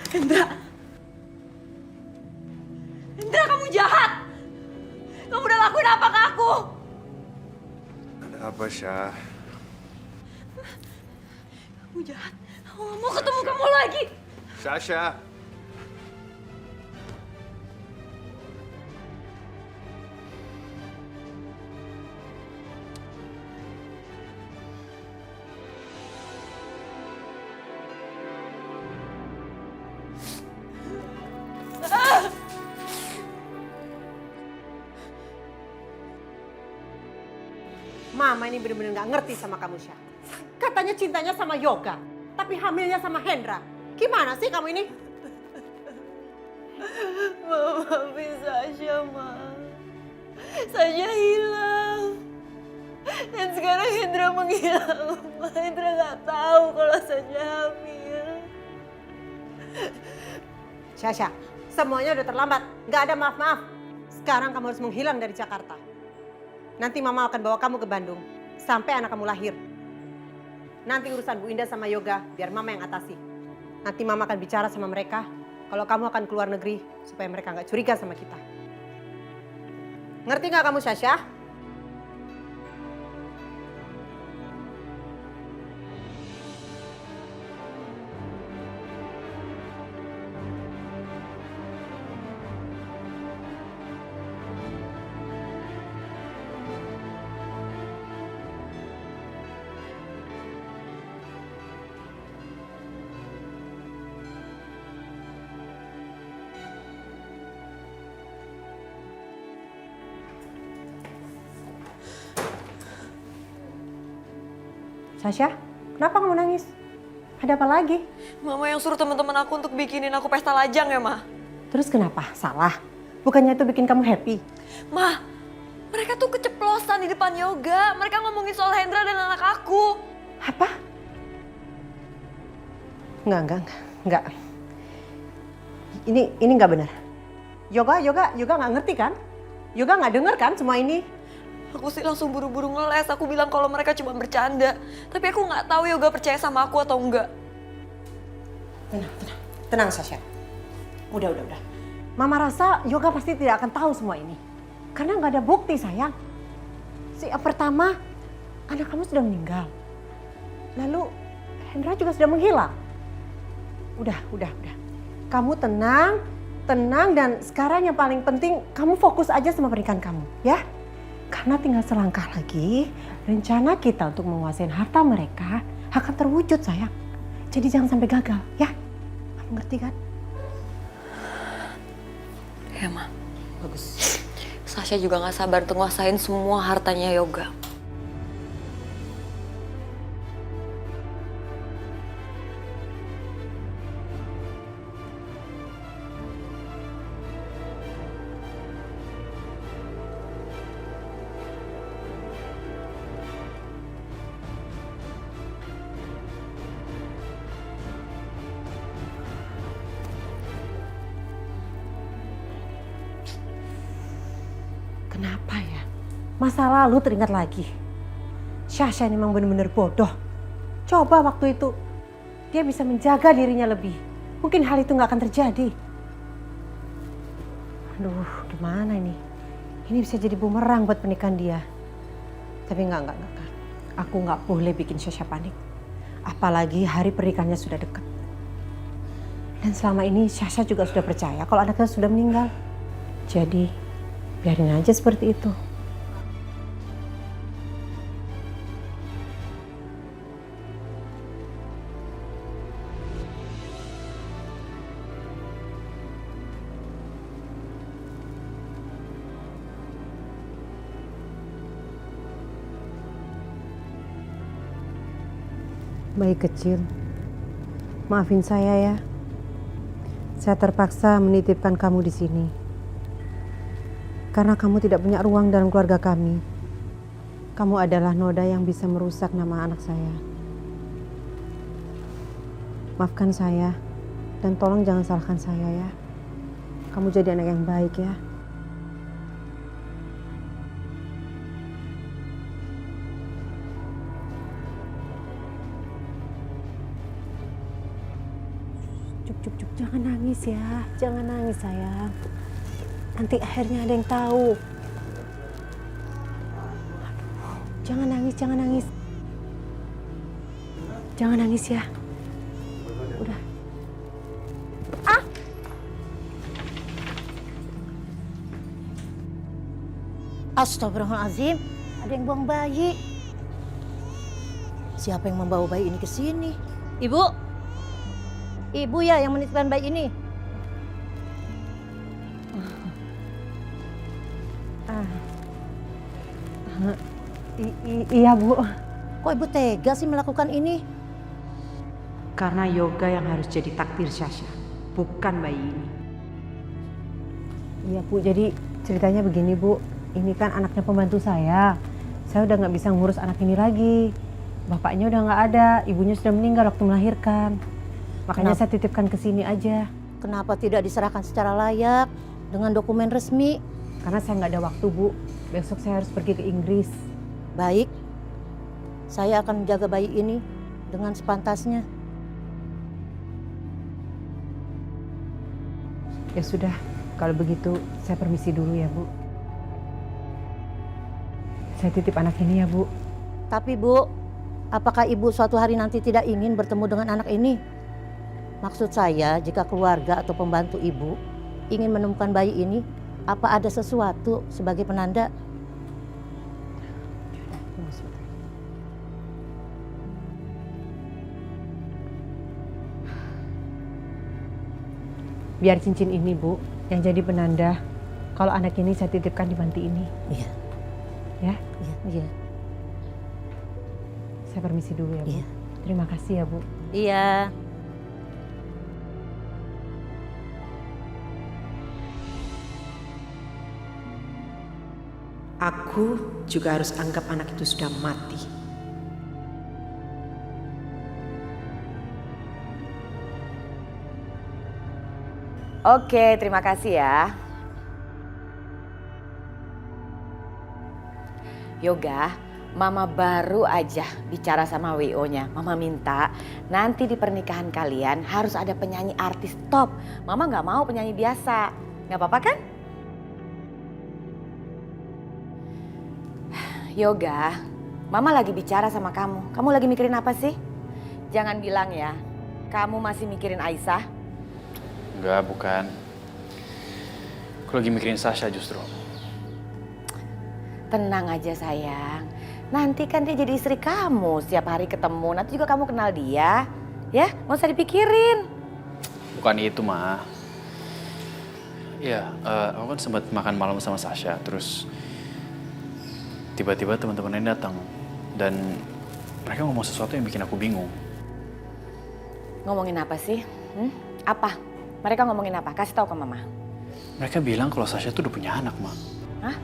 Hendra! Hendra, kamu jahat! Kamu udah lakuin apa ke aku? Ada apa, Syah? Kamu jahat. Aku gak mau ketemu kamu lagi. Sasha! Mama ini benar-benar nggak ngerti sama kamu, Syah. Katanya cintanya sama Yoga, tapi hamilnya sama Hendra. Gimana sih kamu ini? Mama, maafin Sasha, Ma. Sasha hilang. Dan sekarang Hendra menghilang. Ma, Hendra gak tahu kalau Sasha hamil. Syah, semuanya udah terlambat. Nggak ada maaf-maaf. Sekarang kamu harus menghilang dari Jakarta. Nanti Mama akan bawa kamu ke Bandung sampai anak kamu lahir. Nanti urusan Bu Indah sama Yoga biar Mama yang atasi. Nanti Mama akan bicara sama mereka kalau kamu akan keluar negeri supaya mereka nggak curiga sama kita. Ngerti nggak kamu, Sasha? Sasha, kenapa kamu nangis? Ada apa lagi? Mama yang suruh teman-teman aku untuk bikinin aku pesta lajang ya, Ma. Terus kenapa? Salah? Bukannya itu bikin kamu happy? Ma, mereka tuh keceplosan di depan Yoga. Mereka ngomongin soal Hendra dan anak aku. Apa? Enggak. Ini nggak benar. Yoga nggak ngerti kan? Yoga nggak denger kan semua ini? Aku sih langsung buru-buru ngeles. Aku bilang kalau mereka cuma bercanda. Tapi aku nggak tahu Yoga percaya sama aku atau enggak. Tenang Sasha. Udah. Mama rasa Yoga pasti tidak akan tahu semua ini. Karena nggak ada bukti, sayang. Pertama, anak kamu sudah meninggal. Lalu Hendra juga sudah menghilang. Udah. Kamu tenang dan sekarang yang paling penting kamu fokus aja sama pernikahan kamu, ya. Karena tinggal selangkah lagi, rencana kita untuk menguasai harta mereka akan terwujud, sayang. Jadi jangan sampai gagal, ya. Kamu ngerti kan? Ya, Ma. Bagus. Sasha juga gak sabar untuk nguasain semua hartanya Yoga. Kenapa ya? Masa lalu teringat lagi. Sasha ini memang benar-benar bodoh. Coba waktu itu dia bisa menjaga dirinya lebih. Mungkin hal itu nggak akan terjadi. Aduh, gimana ini? Ini bisa jadi bumerang buat pernikahan dia. Tapi enggak. Aku nggak boleh bikin Sasha panik. Apalagi hari pernikahannya sudah dekat. Dan selama ini Sasha juga sudah percaya kalau anaknya sudah meninggal. Jadi biarin aja seperti itu. Bayi kecil, maafin saya ya. Saya terpaksa menitipkan kamu di sini. Karena kamu tidak punya ruang dalam keluarga kami. Kamu adalah noda yang bisa merusak nama anak saya. Maafkan saya dan tolong jangan salahkan saya ya. Kamu jadi anak yang baik ya. Cukup. Cuk, jangan nangis ya. Jangan nangis sayang. Nanti akhirnya ada yang tahu. Aduh, jangan nangis, jangan nangis. Jangan nangis ya. Udah. Astagfirullahaladzim, ada yang buang bayi. Siapa yang membawa bayi ini ke sini? Ibu? Ibu ya yang menitipkan bayi ini? Iya Bu. Kok ibu tega sih melakukan ini? Karena Yoga yang harus jadi takdir Sasha, bukan bayi ini. Iya Bu, jadi ceritanya begini Bu. Ini kan anaknya pembantu saya. Saya udah nggak bisa ngurus anak ini lagi. Bapaknya udah nggak ada, ibunya sudah meninggal waktu melahirkan. Makanya Kenapa? saya titipkan ke sini aja. Kenapa tidak diserahkan secara layak dengan dokumen resmi? Karena saya nggak ada waktu Bu. Besok saya harus pergi ke Inggris. Baik, saya akan menjaga bayi ini dengan sepantasnya. Ya sudah, kalau begitu saya permisi dulu ya Bu. Saya titip anak ini ya Bu. Tapi Bu, apakah ibu suatu hari nanti tidak ingin bertemu dengan anak ini? Maksud saya, jika keluarga atau pembantu ibu ingin menemukan bayi ini, apa ada sesuatu sebagai penanda? Tunggu sebentar. Biar cincin ini Bu, yang jadi penanda kalau anak ini saya titipkan di panti ini. Iya, Ya, iya. saya permisi dulu ya Bu. Iya. Terima kasih ya Bu. Iya. Aku juga harus anggap anak itu sudah mati. Oke, terima kasih ya. Yoga, Mama baru aja bicara sama WO-nya. Mama minta nanti di pernikahan kalian harus ada penyanyi artis top. Mama nggak mau penyanyi biasa. Nggak apa-apa kan? Yoga, Mama lagi bicara sama kamu. Kamu lagi mikirin apa sih? Jangan bilang ya, kamu masih mikirin Aisyah. Enggak, bukan. Aku lagi mikirin Sasha justru. Tenang aja sayang. Nanti kan dia jadi istri kamu. Setiap hari ketemu, nanti juga kamu kenal dia. Ya, nggak usah dipikirin. Bukan itu, Ma. Iya, aku kan sempat makan malam sama Sasha. Terus tiba-tiba teman-temannya datang. Dan mereka ngomong sesuatu yang bikin aku bingung. Ngomongin apa sih? Apa? Mereka ngomongin apa? Kasih tahu ke Mama. Mereka bilang kalau Sasha tuh udah punya anak, Ma. Hah?